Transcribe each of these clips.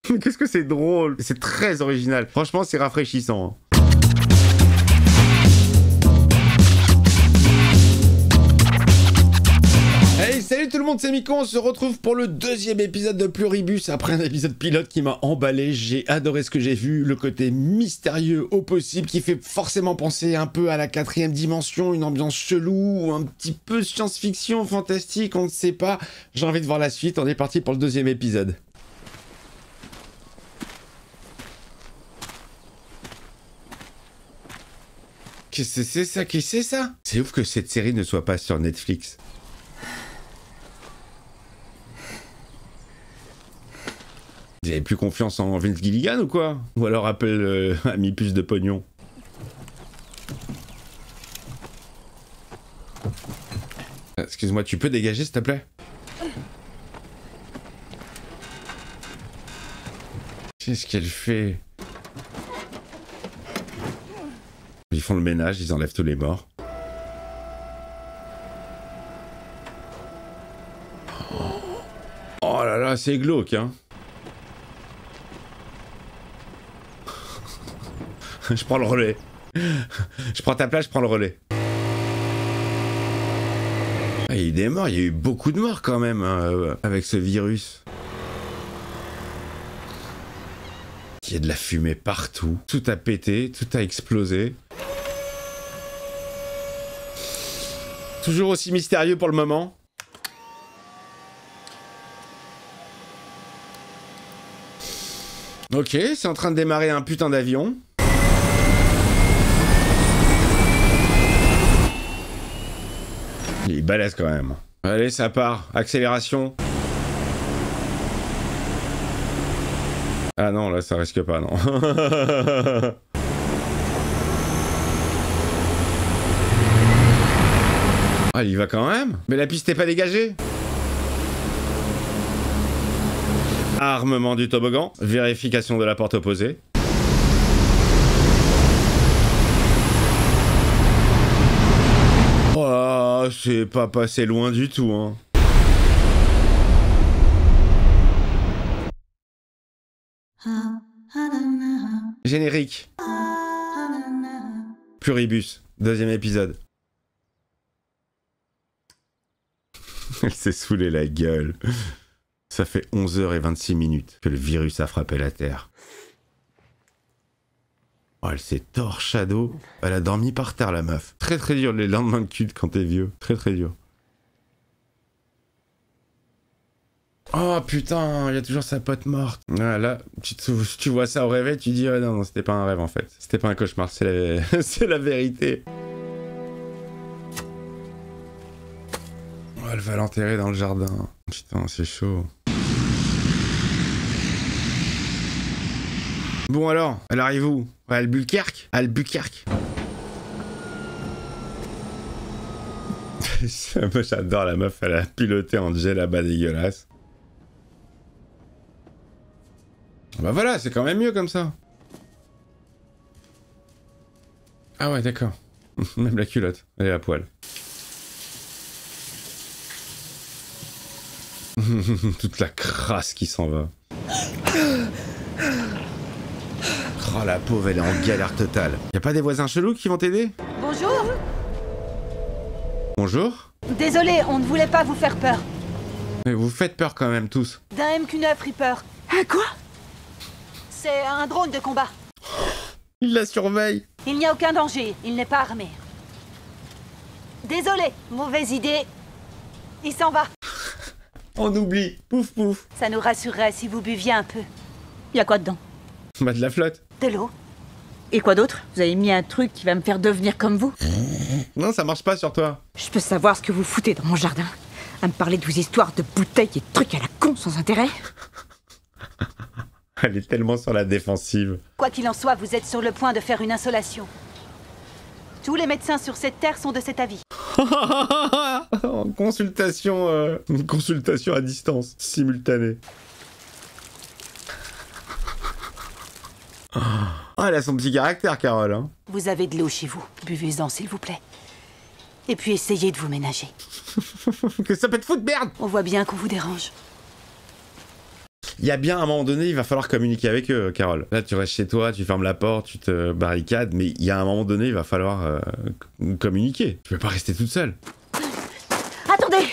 Qu'est-ce que c'est drôle. C'est très original. Franchement, c'est rafraîchissant. Hey, salut tout le monde, c'est Miko, on se retrouve pour le deuxième épisode de Pluribus, après un épisode pilote qui m'a emballé. J'ai adoré ce que j'ai vu, le côté mystérieux au possible, qui fait forcément penser un peu à la 4ème dimension, une ambiance chelou, un petit peu science-fiction, fantastique, on ne sait pas. J'ai envie de voir la suite, on est parti pour le deuxième épisode. Qu'est-ce que c'est ça? Qu'est-ce que c'est ça? C'est ouf que cette série ne soit pas sur Netflix. Vous avez plus confiance en Vince Gilligan ou quoi? Ou alors Apple a mis plus de pognon? Excuse-moi, tu peux dégager s'il te plaît? Qu'est-ce qu'elle fait? Ils font le ménage, ils enlèvent tous les morts. Oh là là, c'est glauque, hein. Je prends le relais. Je prends ta place, je prends le relais. Ah, il y a eu des morts, il y a eu beaucoup de morts quand même hein, avec ce virus. Il y a de la fumée partout. Tout a pété, tout a explosé. Toujours aussi mystérieux pour le moment. Ok, c'est en train de démarrer un putain d'avion. Il est balèze quand même. Allez, ça part. Accélération. Ah non, là, ça risque pas, non. Ah, il y va quand même. Mais la piste n'est pas dégagée. Armement du toboggan. Vérification de la porte opposée. Oh, c'est pas passé loin du tout, hein. Générique. Pluribus, deuxième épisode. Elle s'est saoulée la gueule. Ça fait 11h26 que le virus a frappé la Terre. Oh, elle s'est torchado. Elle a dormi par terre, la meuf. Très très dur les lendemains de culte quand t'es vieux. Très très dur. Oh putain, il y a toujours sa pote morte. Ah, là, tu vois ça au réveil, tu dis non, c'était pas un rêve en fait. C'était pas un cauchemar, c'est la... c'est la vérité. Oh, elle va l'enterrer dans le jardin. Putain, c'est chaud. Bon alors, elle arrive où? À Albuquerque? Albuquerque. Moi j'adore la meuf, elle a piloté en jet là-bas dégueulasse. Bah voilà, c'est quand même mieux comme ça. Ah ouais, d'accord. Même la culotte, elle est à poil. Toute la crasse qui s'en va. Oh la pauvre, elle est en galère totale. Y a pas des voisins chelous qui vont t'aider? Bonjour. Bonjour. Désolé, on ne voulait pas vous faire peur. Mais vous faites peur quand même tous. D'un MQ-9 Reaper. Un quoi? C'est un drone de combat. Il la surveille. Il n'y a aucun danger, il n'est pas armé. Désolé, mauvaise idée. Il s'en va. On oublie. Pouf pouf. Ça nous rassurerait si vous buviez un peu. Y a quoi dedans? Bah de la flotte. De l'eau. Et quoi d'autre? Vous avez mis un truc qui va me faire devenir comme vous? Non, ça marche pas sur toi. Je peux savoir ce que vous foutez dans mon jardin? À me parler de vos histoires de bouteilles et de trucs à la con sans intérêt? Elle est tellement sur la défensive. Quoi qu'il en soit, vous êtes sur le point de faire une insolation. Tous les médecins sur cette terre sont de cet avis. Une consultation à distance, simultanée. Ah, elle a son petit caractère, Carole. Hein. Vous avez de l'eau chez vous. Buvez-en, s'il vous plaît. Et puis essayez de vous ménager. Que ça peut te foutre, merde! On voit bien qu'on vous dérange. Il Il y a bien un moment donné, il va falloir communiquer avec eux, Carole. Là, tu restes chez toi, tu fermes la porte, tu te barricades, mais il y a un moment donné, il va falloir communiquer. Tu peux pas rester toute seule. Attendez!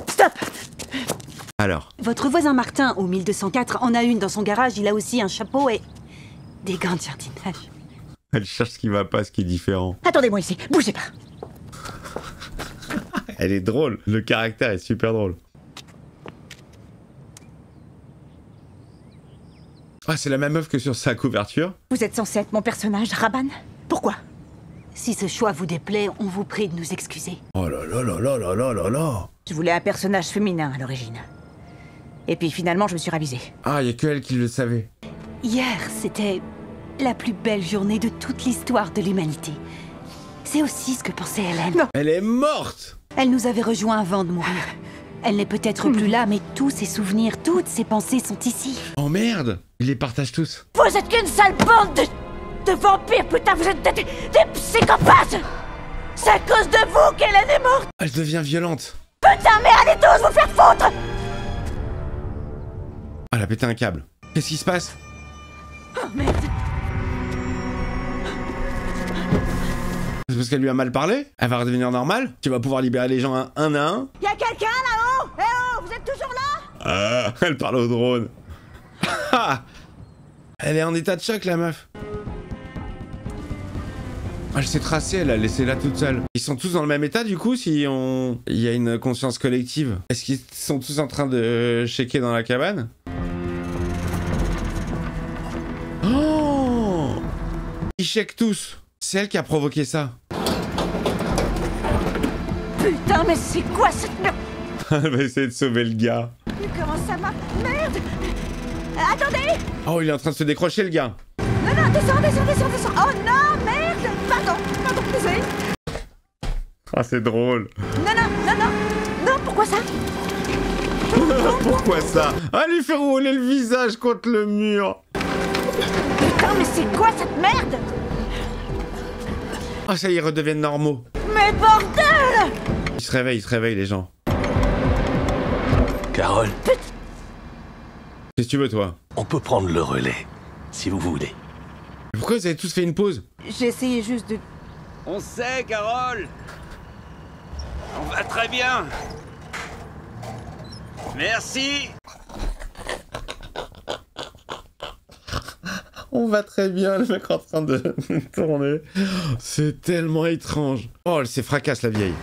Stop! Alors? Votre voisin Martin, au 1204, en a une dans son garage. Il a aussi un chapeau et des gants de jardinage. Elle cherche ce qui va pas, ce qui est différent. Attendez-moi ici, bougez pas. Elle est drôle. Le caractère est super drôle. Ah, c'est la même meuf que sur sa couverture. Vous êtes censé être mon personnage, Raban? Pourquoi? Si ce choix vous déplaît, on vous prie de nous excuser. Oh là là là là là là là là. Je voulais un personnage féminin à l'origine. Et puis finalement, je me suis ravisée. Ah, y a que elle qui le savait. Hier, c'était la plus belle journée de toute l'histoire de l'humanité. C'est aussi ce que pensait Hélène. Non. Elle est morte. Elle nous avait rejoints avant de mourir. Elle n'est peut-être plus là, mais tous ses souvenirs, toutes ses pensées sont ici. Oh merde. Ils les partagent tous. Vous êtes qu'une sale bande de vampires, putain, vous êtes des psychopathes! C'est à cause de vous qu'Hélène est morte! Elle devient violente. Putain, mais allez tous vous faire foutre! Ah, elle a pété un câble. Qu'est-ce qui se passe? Oh merde! C'est parce qu'elle lui a mal parlé? Elle va redevenir normale? Tu vas pouvoir libérer les gens un à un? Y'a quelqu'un là-haut? Eh oh, vous êtes toujours là? Ah, elle parle au drone. Elle est en état de choc, la meuf. Elle s'est tracée, elle a laissé là toute seule. Ils sont tous dans le même état, du coup, si on... Il y a une conscience collective. Est-ce qu'ils sont tous en train de checker dans la cabane? Oh! Ils checkent tous. C'est elle qui a provoqué ça. Putain, mais c'est quoi cette merde? Elle va essayer de sauver le gars. Comment ça marche? Merde! Attendez! Oh, il est en train de se décrocher, le gars. Non, non, descends! Oh non, merde! Pardon, désolé. Ah, c'est drôle. Non, pourquoi ça? Pourquoi ça? Ah, lui fait rouler le visage contre le mur. Putain, mais c'est quoi cette merde? Ah, ça y est, ils redeviennent normaux. Mais bordel! Ils se réveillent, les gens. Carole, Qu'est-ce que tu veux, toi? on peut prendre le relais, si vous voulez. Pourquoi vous avez tous fait une pause? J'ai essayé juste de... On sait, Carole. On va très bien. Merci. On va très bien, le mec en train de tourner. C'est tellement étrange. Oh, elle s'est fracasse, la vieille.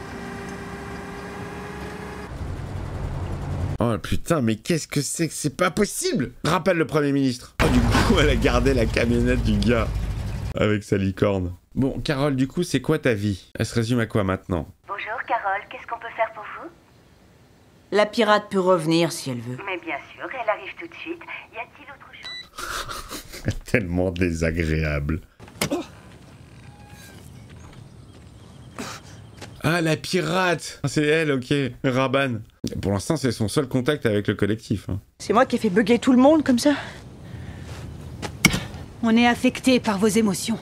Oh putain, mais qu'est-ce que c'est pas possible! Rappelle le Premier ministre. Oh, du coup, elle a gardé la camionnette du gars. Avec sa licorne. Bon, Carole, du coup, c'est quoi ta vie? Elle se résume à quoi maintenant? Bonjour Carole, qu'est-ce qu'on peut faire pour vous? La pirate peut revenir si elle veut. Mais bien sûr, elle arrive tout de suite. Y a-t-il autre chose? Tellement désagréable. Ah, la pirate! C'est elle, ok. Raban. Pour l'instant, c'est son seul contact avec le collectif. Hein. C'est moi qui ai fait bugger tout le monde comme ça? On est affecté par vos émotions.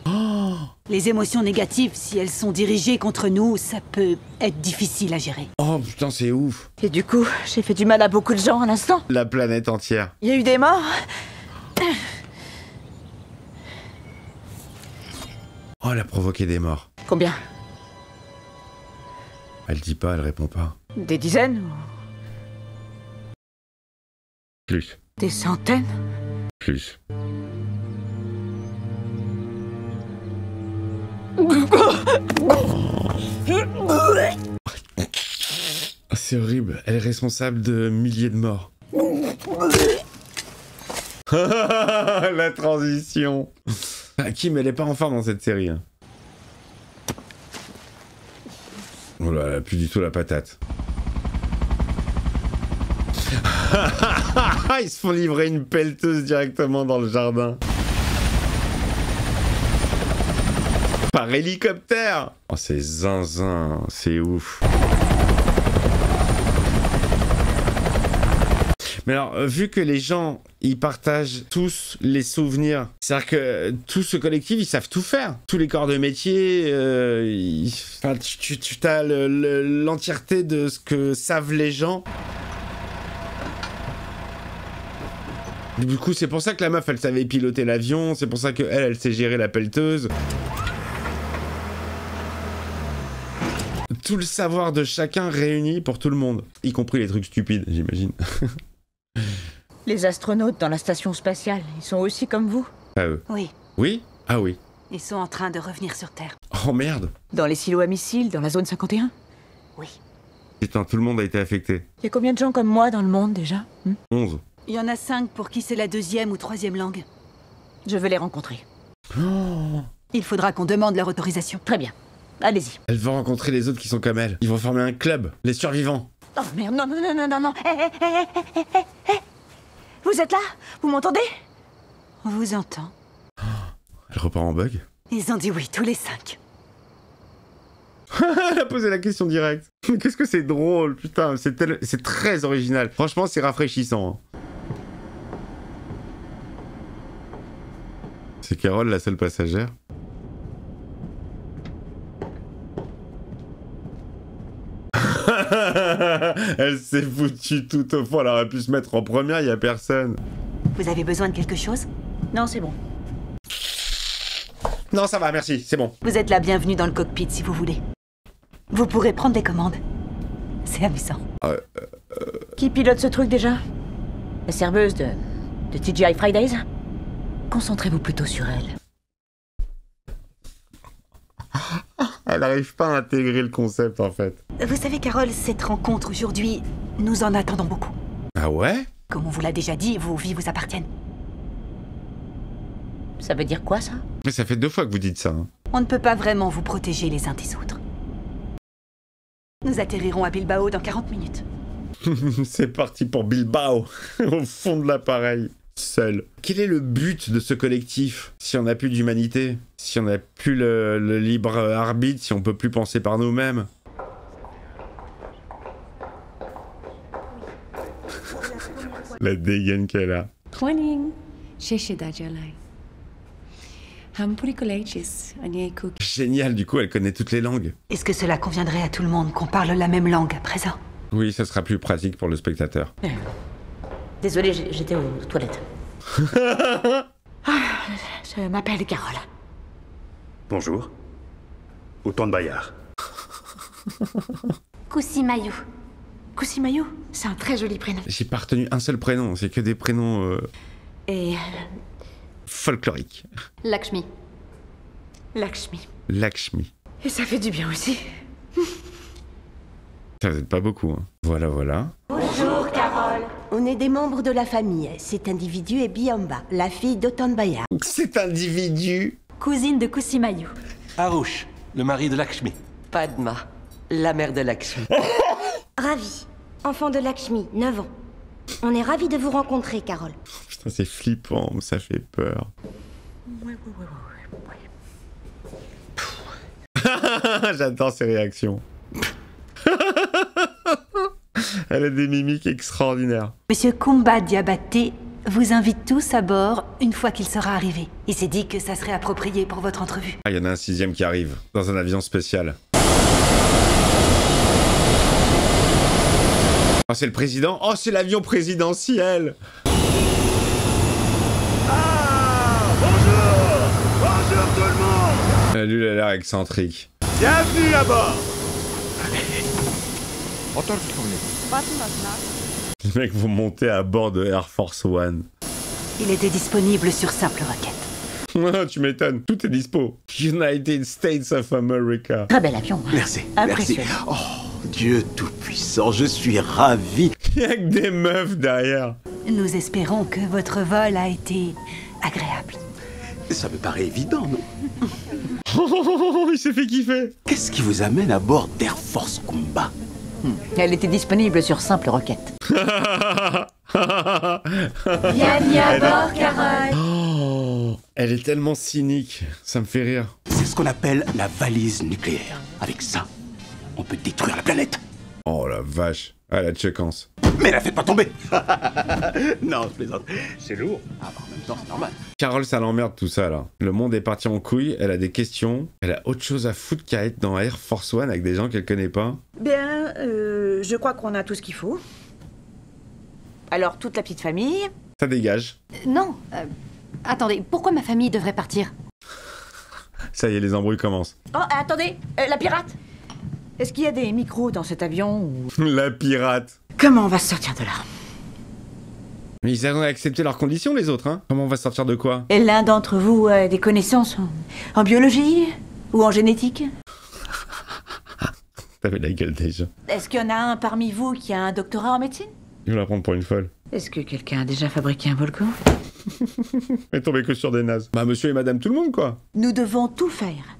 Les émotions négatives, si elles sont dirigées contre nous, ça peut être difficile à gérer. Oh putain, c'est ouf. Et du coup, j'ai fait du mal à beaucoup de gens à l'instant. La planète entière. Il y a eu des morts. Oh, elle a provoqué des morts. Combien? Elle dit pas, elle répond pas. Des dizaines? Plus. Des centaines? Plus. C'est horrible, elle est responsable de milliers de morts. La transition. Kim, elle est pas en forme dans cette série. Hein. Oh là, elle a plus du tout la patate. Ils se font livrer une pelleteuse directement dans le jardin. Par hélicoptère. Oh, c'est zinzin, c'est ouf. Mais alors, vu que les gens, ils partagent tous les souvenirs, c'est-à-dire que tout ce collectif, ils savent tout faire. Tous les corps de métier, enfin, tu as l'entièreté de ce que savent les gens. Du coup, c'est pour ça que la meuf, elle savait piloter l'avion, c'est pour ça que elle sait gérer la pelleteuse. Tout le savoir de chacun réuni pour tout le monde, y compris les trucs stupides, j'imagine. Les astronautes dans la station spatiale, ils sont aussi comme vous? Ah eux. Oui, Oui? Ah oui. ils sont en train de revenir sur Terre. Oh merde. Dans les silos à missiles, dans la zone 51? Oui. Putain, tout le monde a été affecté. Il y a combien de gens comme moi dans le monde déjà? 11. Il y en a 5 pour qui c'est la 2e ou 3e langue. Je veux les rencontrer. Il faudra qu'on demande leur autorisation. Très bien. Allez-y. Elle va rencontrer les autres qui sont comme elle. Ils vont former un club, les survivants. Oh merde, non, non, non, non, non, non. Vous êtes là? Vous m'entendez? On vous entend. Elle repart en bug. Ils ont dit oui, tous les 5. Elle a posé la question directe. Qu'est-ce que c'est drôle, putain, c'est très original. Franchement, c'est rafraîchissant. Hein. C'est Carole, la seule passagère. Elle s'est foutue tout au fond, elle aurait pu se mettre en première, y a personne. Vous avez besoin de quelque chose? Non, c'est bon. Non, ça va, merci, c'est bon. Vous êtes la bienvenue dans le cockpit si vous voulez. Vous pourrez prendre des commandes. C'est amusant. Qui pilote ce truc déjà? La serveuse de TGI Fridays? Concentrez-vous plutôt sur elle. Elle n'arrive pas à intégrer le concept, en fait. Vous savez, Carole, cette rencontre aujourd'hui, nous en attendons beaucoup. Ah ouais? Comme on vous l'a déjà dit, vos vies vous appartiennent. Ça veut dire quoi, ça? Mais ça fait 2 fois que vous dites ça. Hein. On ne peut pas vraiment vous protéger les uns des autres. Nous atterrirons à Bilbao dans 40 minutes. C'est parti pour Bilbao, au fond de l'appareil, seul. Quel est le but de ce collectif? Si on n'a plus d'humanité, si on n'a plus le libre arbitre, si on peut plus penser par nous-mêmes. La dégaine qu'elle a. Morning. Sheshedajalai. Génial, du coup, elle connaît toutes les langues. Est-ce que cela conviendrait à tout le monde qu'on parle la même langue à présent? Oui, ça sera plus pratique pour le spectateur. Désolée, j'étais aux toilettes. Je m'appelle Carole. Bonjour. Autant de Bayard. Kusimayu. Kusimayu, c'est un très joli prénom. J'ai pas retenu un seul prénom, c'est que des prénoms Et folkloriques. Lakshmi. Lakshmi. Lakshmi. Et ça fait du bien aussi. Ça vous aide pas beaucoup, hein. Voilà, voilà. Bonjour, Carole. On est des membres de la famille. Cet individu est Biamba, la fille d'Otan Bayard. Cet individu... Cousine de Kusimayu. Arush, le mari de Lakshmi. Padma, la mère de Lakshmi. Ravi. Enfant de Lakshmi, 9 ans. On est ravis de vous rencontrer, Carole. Putain, c'est flippant, ça fait peur. J'adore ces réactions. Elle a des mimiques extraordinaires. Monsieur Kumba Diabaté vous invite tous à bord une fois qu'il sera arrivé. Il s'est dit que ça serait approprié pour votre entrevue. Ah, il y en a un 6e qui arrive, dans un avion spécial. Oh, c'est le président? Oh, c'est l'avion présidentiel! Bonjour tout le monde. Lui, il a l'air excentrique. Bienvenue à bord. Les mecs vont monter à bord de Air Force One. Il était disponible sur simple requête. Tu m'étonnes, tout est dispo. United States of America. Très bel avion. Merci, merci. Impressionnant. Oh, Dieu tout-puissant, je suis ravi. Il y a que des meufs derrière. Nous espérons que votre vol a été agréable. Ça me paraît évident, non? Il s'est fait kiffer. Qu'est-ce qui vous amène à bord d'Air Force Kumba? Elle était disponible sur simple requête. Bienvenue à bord, Carole. Oh, elle est tellement cynique, ça me fait rire. C'est ce qu'on appelle la valise nucléaire. Avec ça, on peut détruire la planète. Oh la vache, ah la tchequance. Mais la faites pas tomber. Non, je plaisante. C'est lourd. Ah bah en même temps, c'est normal. Carole, ça l'emmerde tout ça là. Le monde est parti en couille, elle a des questions, elle a autre chose à foutre qu'à être dans Air Force One avec des gens qu'elle connaît pas. Bien, je crois qu'on a tout ce qu'il faut. Alors, toute la petite famille, Ça dégage. Non. Attendez, pourquoi ma famille devrait partir? Ça y est, les embrouilles commencent. Oh, attendez, la pirate. Est-ce qu'il y a des micros dans cet avion ou... La pirate. Comment on va se sortir de là? Mais ils ont accepté leurs conditions, les autres, hein. Comment on va sortir de quoi? Et l'un d'entre vous a des connaissances en biologie ou en génétique? T'avais la gueule déjà. Est-ce qu'il y en a un parmi vous qui a un doctorat en médecine? Je vais la prendre pour une folle. Est-ce que quelqu'un a déjà fabriqué un volcan? Mais tombé que sur des nazes. Bah monsieur et madame tout le monde, quoi. Nous devons tout faire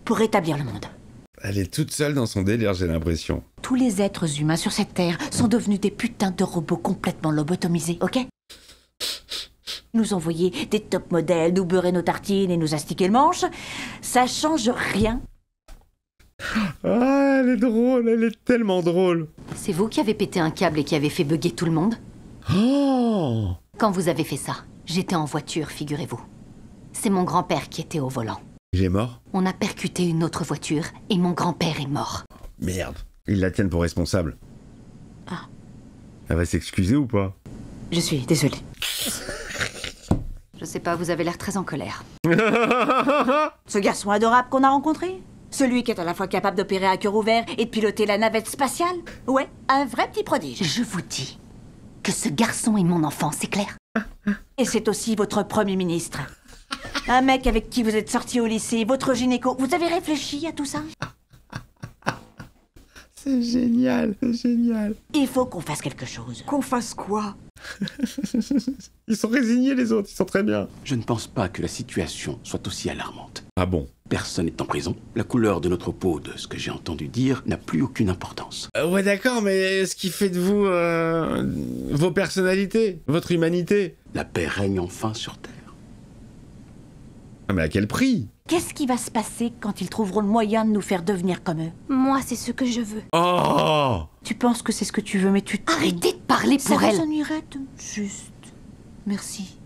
pour rétablir le monde. Elle est toute seule dans son délire, j'ai l'impression. Tous les êtres humains sur cette terre sont devenus des putains de robots complètement lobotomisés, ok? Nous envoyer des top modèles, nous beurrer nos tartines et nous astiquer le manche, ça change rien. Ah, elle est drôle, elle est tellement drôle. C'est vous qui avez pété un câble et qui avez fait bugger tout le monde? Oh! Quand vous avez fait ça, j'étais en voiture, figurez-vous. C'est mon grand-père qui était au volant. Il est mort? On a percuté une autre voiture et mon grand-père est mort. Merde. Ils la tiennent pour responsable. Ah. Elle va s'excuser ou pas? Je suis désolée. Je sais pas, vous avez l'air très en colère. Ce garçon adorable qu'on a rencontré? Celui qui est à la fois capable d'opérer à cœur ouvert et de piloter la navette spatiale? Ouais, un vrai petit prodige. Je vous dis que ce garçon est mon enfant, c'est clair? Et c'est aussi votre premier ministre. Un mec avec qui vous êtes sorti au lycée, votre gynéco. Vous avez réfléchi à tout ça? C'est génial, c'est génial. Il faut qu'on fasse quelque chose. Qu'on fasse quoi? Ils sont résignés les autres, ils sont très bien. Je ne pense pas que la situation soit aussi alarmante. Ah bon? Personne n'est en prison. La couleur de notre peau, de ce que j'ai entendu dire, n'a plus aucune importance. Ouais d'accord, mais ce qui fait de vous vos personnalités, votre humanité. La paix règne enfin sur Terre. Ah mais à quel prix? Qu'est-ce qui va se passer quand ils trouveront le moyen de nous faire devenir comme eux? Moi, c'est ce que je veux. Oh! Tu penses que c'est ce que tu veux, mais tu... Arrêtez de parler pour Ça elle. vous ennuierait juste. Merci.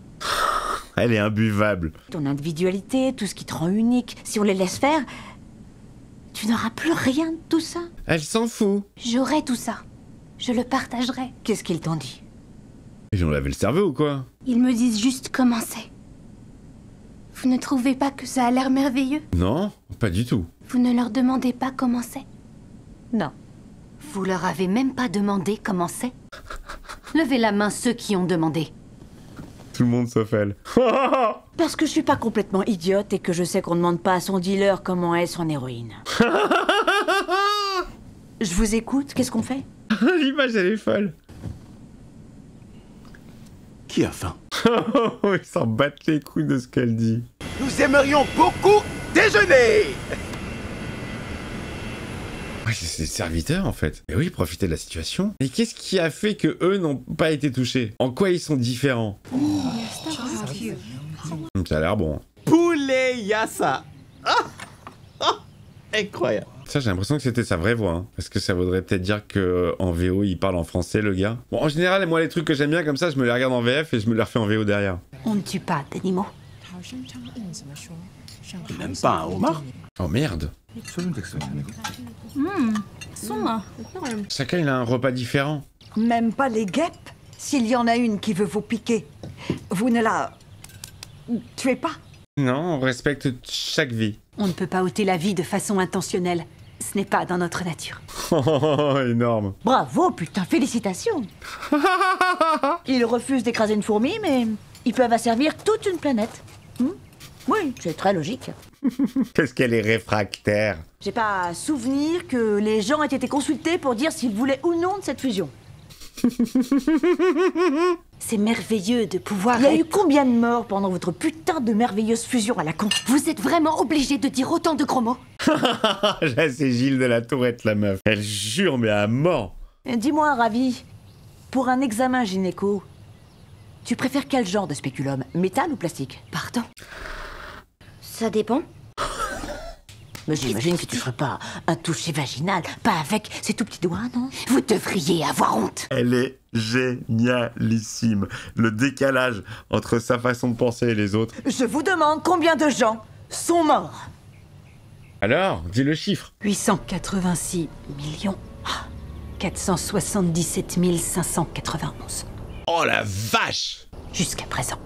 Elle est imbuvable. Ton individualité, tout ce qui te rend unique, si on les laisse faire, tu n'auras plus rien de tout ça. Elle s'en fout. J'aurai tout ça. Je le partagerai. Qu'est-ce qu'ils t'ont dit? Ils ont lavé le cerveau ou quoi? Ils me disent juste comment c'est. Vous ne trouvez pas que ça a l'air merveilleux? Non, pas du tout. Vous ne leur demandez pas comment c'est? Non. Vous leur avez même pas demandé comment c'est? Levez la main ceux qui ont demandé. Tout le monde sauf elle. Parce que je suis pas complètement idiote et que je sais qu'on ne demande pas à son dealer comment est son héroïne. Je vous écoute, qu'est-ce qu'on fait? L'image elle est folle. Qui a faim? Ils s'en battent les couilles de ce qu'elle dit. Nous aimerions beaucoup déjeuner. Ouais, c'est des serviteurs en fait. Mais oui, profiter de la situation. Et qu'est-ce qui a fait que eux n'ont pas été touchés? En quoi ils sont différents? Ça a l'air bon. Poulet yassa. Incroyable. Ça, j'ai l'impression que c'était sa vraie voix. Hein. Parce que ça voudrait peut-être dire que en VO, il parle en français, le gars. Bon, en général, moi, les trucs que j'aime bien comme ça, je me les regarde en VF et je me les refais en VO derrière. On ne tue pas d'animaux. Même pas un homard? Oh merde. Chacun, il a un repas différent. Même pas les guêpes? S'il y en a une qui veut vous piquer, vous ne la tuez pas? Non, on respecte chaque vie. On ne peut pas ôter la vie de façon intentionnelle. Ce n'est pas dans notre nature. Oh, énorme. Bravo, putain, félicitations. Ils refusent d'écraser une fourmi, mais ils peuvent asservir toute une planète. Oui, c'est très logique. Qu'est-ce qu'elle est réfractaire. J'ai pas souvenir que les gens aient été consultés pour dire s'ils voulaient ou non de cette fusion. C'est merveilleux de pouvoir... Il y a eu combien de morts pendant votre putain de merveilleuse fusion à la con? Vous êtes vraiment obligé de dire autant de gros mots? Là, c'est Gilles de la Tourette, la meuf. Elle jure, mais à mort. Dis-moi, Ravi, pour un examen gynéco, tu préfères quel genre de spéculum? Métal ou plastique? Pardon? Ça dépend. Mais j'imagine que tu ferais pas un toucher vaginal, pas avec ces tout petits doigts, non? Vous devriez avoir honte. Elle est génialissime. Le décalage entre sa façon de penser et les autres. Je vous demande combien de gens sont morts? Alors, dis le chiffre. 886 477 591. Oh la vache! jusqu'à présent.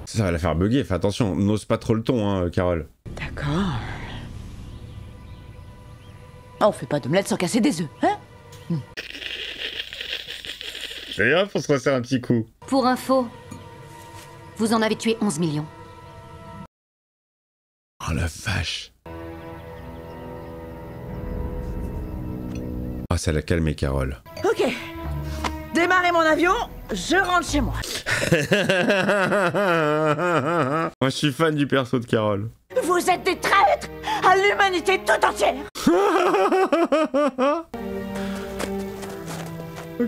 Ça va la faire bugger, fais attention, n'ose pas trop le ton, hein, Carole. D'accord. On fait pas d'omelette sans casser des œufs, hein? Et hop, on se resserre un petit coup. Pour info, vous en avez tué 11 millions. Oh la vache. Oh, ça l'a calmé, Carole. Ok. Démarrez mon avion, je rentre chez moi. Moi, je suis fan du perso de Carole. Vous êtes des traîtres à l'humanité tout entière.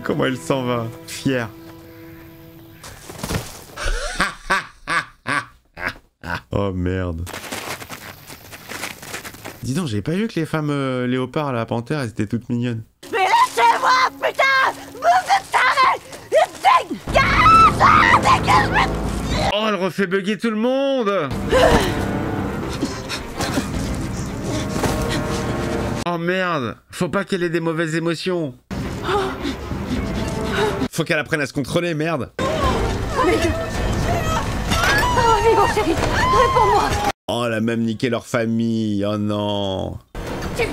Comment elle s'en va, fière. Oh merde. Dis donc, j'avais pas vu que les femmes léopards à la panthère, elles étaient toutes mignonnes. Mais laissez-moi, putain! Oh, elle refait bugger tout le monde. Oh merde, faut pas qu'elle ait des mauvaises émotions. Faut qu'elle apprenne à se contrôler, merde. Oh, Vigo, chérie, réponds-moi. Oh, elle a même niqué leur famille, oh non. Elle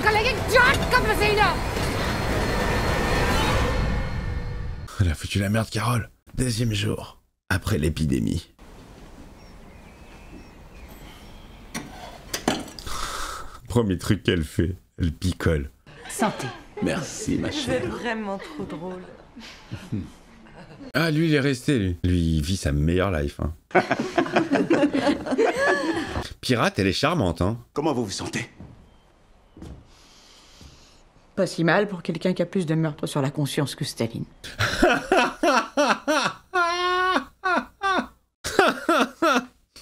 Elle a foutu la merde, Carole. Deuxième jour, après l'épidémie. Premier truc qu'elle fait, elle picole. Santé. Merci, ma chère. C'est vraiment trop drôle. Ah, lui, il est resté, lui. Lui, il vit sa meilleure life, hein. Pirate, elle est charmante, hein. Comment vous vous sentez? Pas si mal pour quelqu'un qui a plus de meurtres sur la conscience que Staline.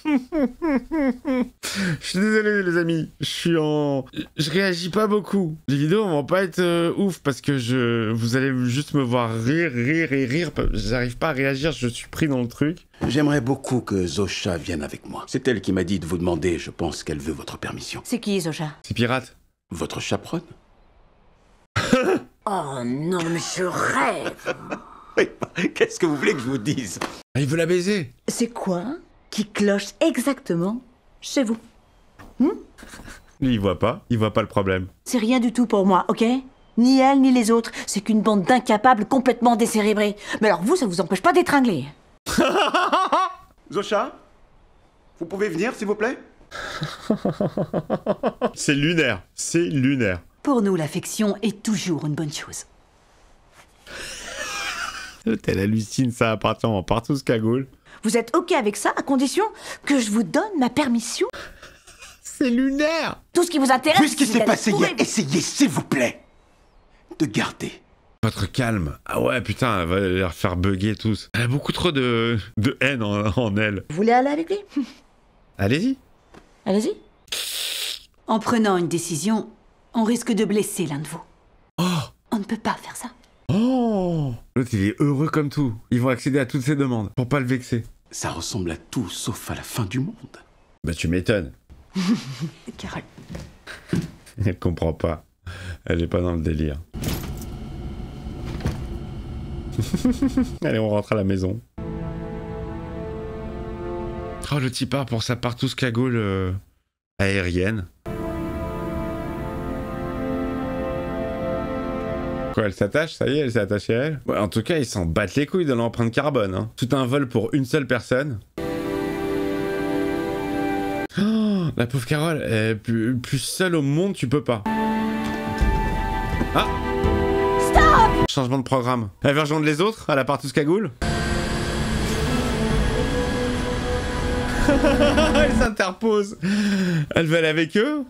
Je suis désolé, les amis. Je réagis pas beaucoup. Les vidéos vont pas être ouf parce que vous allez juste me voir rire et rire. J'arrive pas à réagir, je suis pris dans le truc. J'aimerais beaucoup que Zosha vienne avec moi. C'est elle qui m'a dit de vous demander, je pense qu'elle veut votre permission. C'est qui, Zosha? C'est Pirate. Votre chaperonne? Oh non, mais je rêve. Oui, qu'est-ce que vous voulez que je vous dise? Ah, il veut la baiser. C'est quoi qui cloche exactement chez vous? Lui, il voit pas le problème. C'est rien du tout pour moi, ok? Ni elle, ni les autres. C'est qu'une bande d'incapables complètement décérébrés. Mais alors vous, ça vous empêche pas d'étrangler. Zosha? Vous pouvez venir, s'il vous plaît? C'est lunaire, c'est lunaire. Pour nous, l'affection est toujours une bonne chose. Elle hallucine, ça appartient en partout ce cagoule. Vous êtes ok avec ça, à condition que je vous donne ma permission? C'est lunaire. Tout ce qui vous intéresse... Vu ce qui s'est passé hier, essayez, s'il vous plaît, de garder votre calme. Ah ouais, putain, elle va les faire bugger tous. Elle a beaucoup trop de haine en elle. Vous voulez aller avec lui? Allez-y. Allez-y. En prenant une décision, on risque de blesser l'un de vous. Oh. On ne peut pas faire ça. Oh. L'autre, il est heureux comme tout. Ils vont accéder à toutes ses demandes pour pas le vexer. Ça ressemble à tout sauf à la fin du monde. Bah tu m'étonnes. Carole. Elle comprend pas. Elle est pas dans le délire. Allez, on rentre à la maison. Oh, le type part pour sa partouze cagoule aérienne. Quoi, elle s'attache? Ça y est, elle s'est attachée à elle? Ouais, en tout cas, ils s'en battent les couilles de l'empreinte carbone. Hein. Tout un vol pour une seule personne. Oh, la pauvre Carole, elle est plus seule au monde, tu peux pas. Ah! Stop! Changement de programme. Elle veut rejoindre les autres à la partouze cagoule? Elle s'interpose. Elle veut aller avec eux?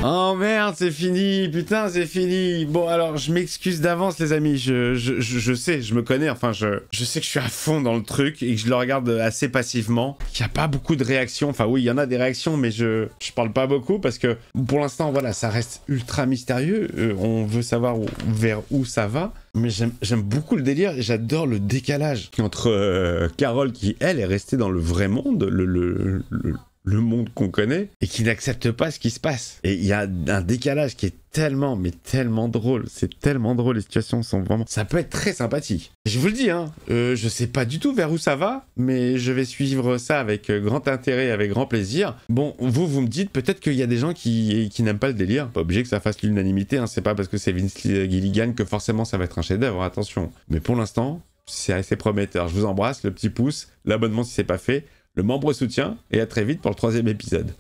Oh merde, c'est fini, putain, c'est fini. Bon, alors, je m'excuse d'avance, les amis. Je sais, je me connais, enfin, je sais que je suis à fond dans le truc et que je le regarde assez passivement. Il n'y a pas beaucoup de réactions. Enfin, oui, il y en a des réactions, mais je parle pas beaucoup parce que, pour l'instant, voilà, ça reste ultra mystérieux. On veut savoir vers où ça va. Mais j'aime beaucoup le délire et j'adore le décalage entre Carole qui, elle, est restée dans le vrai monde, le monde qu'on connaît et qui n'acceptent pas ce qui se passe. Et il y a un décalage qui est tellement, mais tellement drôle. C'est tellement drôle, les situations sont vraiment... Ça peut être très sympathique. Je vous le dis, hein, je sais pas du tout vers où ça va, mais je vais suivre ça avec grand intérêt, avec grand plaisir. Bon, vous me dites, peut-être qu'il y a des gens qui n'aiment pas le délire. Pas obligé que ça fasse l'unanimité, hein. C'est pas parce que c'est Vince Gilligan que forcément ça va être un chef-d'œuvre, attention. Mais pour l'instant, c'est assez prometteur. Je vous embrasse, le petit pouce, l'abonnement si c'est pas fait, le membre soutien, et à très vite pour le 3e épisode.